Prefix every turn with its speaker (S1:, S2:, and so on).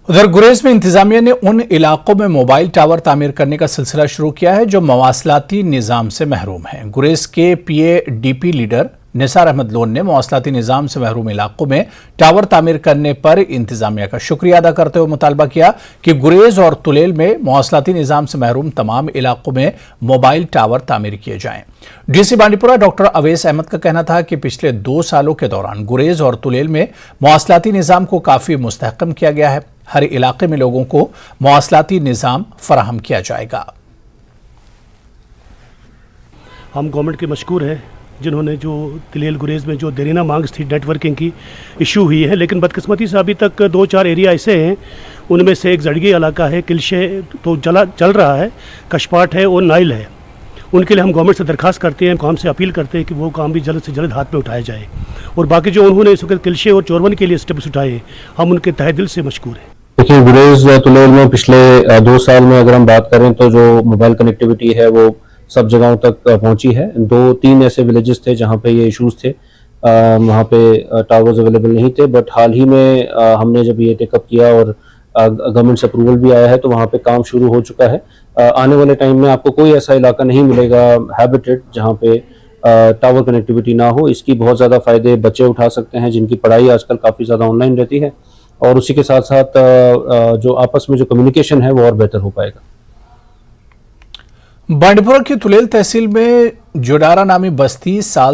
S1: उधर गुरेज में इंतजामिया ने उन इलाकों में मोबाइल टावर तामीर करने का सिलसिला शुरू किया है जो मवासलाती निज़ाम से महरूम हैं। गुरेज के PADP लीडर निसार अहमद लोन ने मवासलाती निज़ाम से महरूम इलाकों में टावर तामीर करने पर इंतजामिया का शुक्रिया अदा करते हुए मुतालबा किया कि गुरेज और तुलेल में मवासलाती निज़ाम से महरूम तमाम इलाकों में मोबाइल टावर तामीर किए जाएं। DC बांडीपुरा डॉक्टर अवैस अहमद का कहना था कि पिछले 2 सालों के दौरान गुरेज और तुलेल में मवासलाती निज़ाम को काफ़ी मुस्तहकम किया गया है। हर इलाके में लोगों को मवासलाती निज़ाम फराहम किया जाएगा।
S2: हम गवर्नमेंट के मशकूर हैं जिन्होंने जो तिलेल गुरेज में जो देरीना मांग थी नेटवर्किंग की इशू हुई है, लेकिन बदकिस्मती से अभी तक 2-4 एरिया ऐसे हैं, उनमें से एक जड़गी इलाका है, किलशे तो चल रहा है, कशपाट है और नाइल है। उनके लिए हम गवर्नमेंट से दरख्वास्त करते हैं, काम से अपील करते हैं कि वो काम भी जल्द से जल्द हाथ में उठाया जाए। और बाकी जो उन्होंने इस वक्त किलशे और चोरवन के लिए स्टेप्स उठाए, हम उनके तहे दिल से मशकूर हैं।
S3: देखिए, गुरेज तुलेल में पिछले 2 साल में अगर हम बात करें तो जो मोबाइल कनेक्टिविटी है वो सब जगहों तक पहुंची है। 2-3 ऐसे विलेजेस थे जहां पे ये इश्यूज थे, वहां पे टावर्स अवेलेबल नहीं थे, बट हाल ही में हमने जब ये टेकअप किया और गवर्नमेंट से अप्रूवल भी आया है तो वहां पे काम शुरू हो चुका है। आने वाले टाइम में आपको कोई ऐसा इलाका नहीं मिलेगा हैबिटेड जहां पे टावर कनेक्टिविटी ना हो। इसकी बहुत ज़्यादा फ़ायदे बच्चे उठा सकते हैं जिनकी पढ़ाई आजकल काफ़ी ज़्यादा ऑनलाइन रहती है, और उसी के साथ साथ जो आपस में जो कम्युनिकेशन है वो और बेहतर हो पाएगा।
S1: बांडीपुरा की तुलेल तहसील में जोडारा नामी बस्ती साल